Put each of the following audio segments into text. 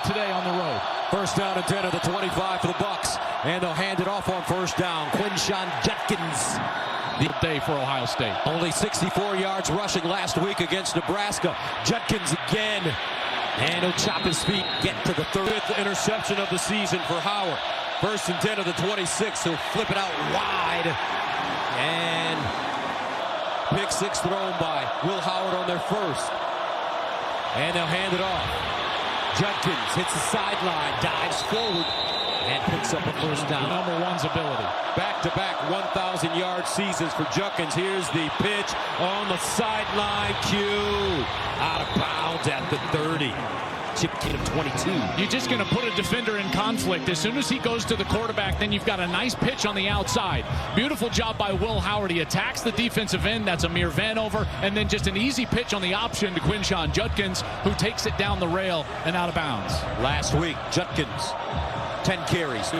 today on the road. First down and 10 of the 25 for the Bucks, and they'll hand it off on first down. Quinshon Judkins. The day for Ohio State. Only 64 yards rushing last week against Nebraska. Judkins again. And he'll chop his feet, get to the third interception of the season for Howard. First and 10 of the 26. He'll flip it out wide. And pick six thrown by Will Howard on their first. And they'll hand it off. Judkins hits the sideline, dives forward, and picks up a first down. Number one's ability. Back-to-back 1,000-yard seasons for Judkins. Here's the pitch on the sideline. Q out of bounds at the 30. Chip kid of 22. You're just going to put a defender in conflict. As soon as he goes to the quarterback, then you've got a nice pitch on the outside. Beautiful job by Will Howard. He attacks the defensive end. That's Amir Vanover. And then just an easy pitch on the option to Quinshon Judkins, who takes it down the rail and out of bounds. Last week, Judkins, 10 carries.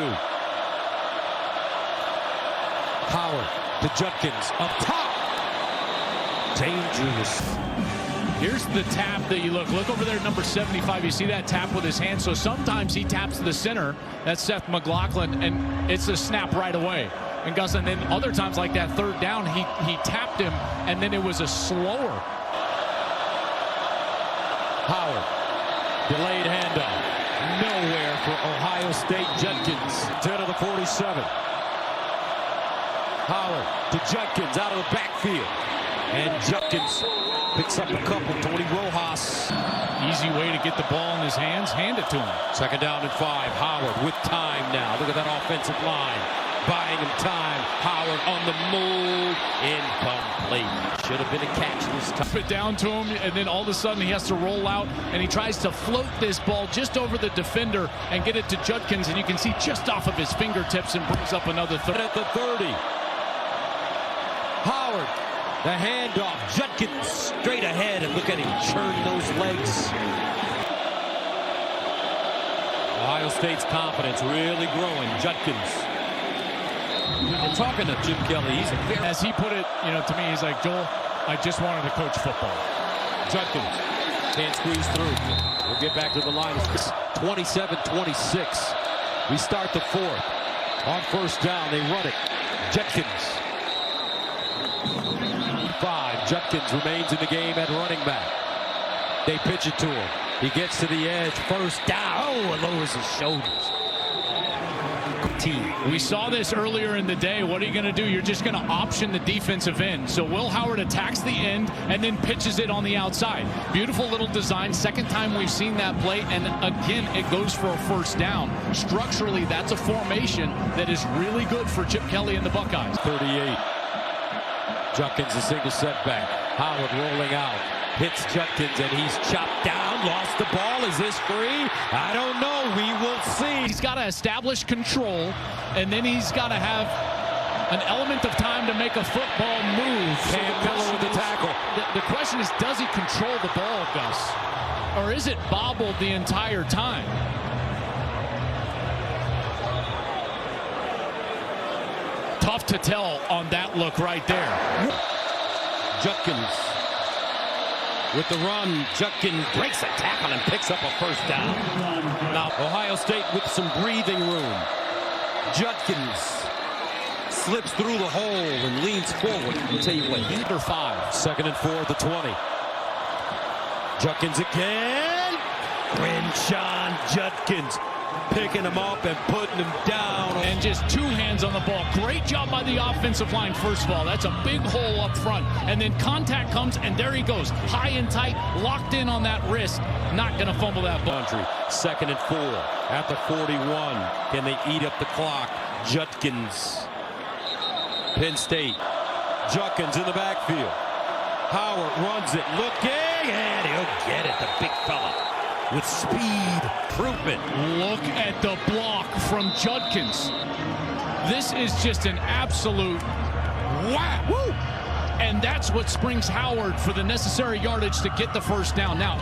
Howard to Judkins up top. Dangerous. Here's the tap that you look over there, number 75. You see that tap with his hand. So sometimes he taps to the center. That's Seth McLaughlin, and it's a snap right away. And Gus, and then other times like that third down, he tapped him, and then it was a slower. Howard, delayed handoff. Nowhere for Ohio State. Judkins, 10 of the 47. Howard to Judkins out of the backfield. And Judkins picks up a couple. Tony Rojas. Easy way to get the ball in his hands. Hand it to him. Second down and 5. Howard with time now. Look at that offensive line. Buying him time. Howard on the move. Incomplete. Should have been a catch this time. Put it down to him, and then all of a sudden he has to roll out, and he tries to float this ball just over the defender and get it to Judkins, and you can see just off of his fingertips, and brings up another third. At the 30. Howard. The handoff, Judkins straight ahead, and look at him churn those legs. Ohio State's confidence really growing. Judkins. And talking to Jim Kelly, he's as he put it, to me, he's like, Joel, I just wanted to coach football. Judkins can't squeeze through. We'll get back to the line. 27-26. We start the fourth. On first down, they run it. Judkins. 5. Judkins remains in the game at running back. They pitch it to him. He gets to the edge. First down. Oh, and lowers his shoulders. We saw this earlier in the day. What are you going to do? You're just going to option the defensive end. So Will Howard attacks the end and then pitches it on the outside. Beautiful little design. Second time we've seen that play. And again, it goes for a first down. Structurally, that's a formation that is really good for Chip Kelly and the Buckeyes. 38. Judkins a single setback. Howard rolling out. Hits Judkins, and he's chopped down. Lost the ball. Is this free? I don't know. We will see. He's got to establish control, and then he's got to have an element of time to make a football move. Cam Miller with the tackle. The question is, does he control the ball, Gus? Or is it bobbled the entire time? Tough to tell on that look right there. Judkins with the run. Judkins breaks a tackle and picks up a first down. Now Ohio State with some breathing room. Judkins slips through the hole and leans forward. I'll tell you what, under 5. Second and 4 at the 20. Judkins again. Quinshon Judkins picking him up and putting him down. And just 2 hands on the ball. Great job by the offensive line, first of all. That's a big hole up front. And then contact comes, and there he goes. High and tight, locked in on that wrist. Not going to fumble that ball. Second and 4 at the 41. Can they eat up the clock? Judkins. Penn State. Judkins in the backfield. Howard runs it, looking, and he'll get it. The big fella with speed. Improvement. Look at the block from Judkins. This is just an absolute wow. Woo! And that's what springs Howard for the necessary yardage to get the first down. Now,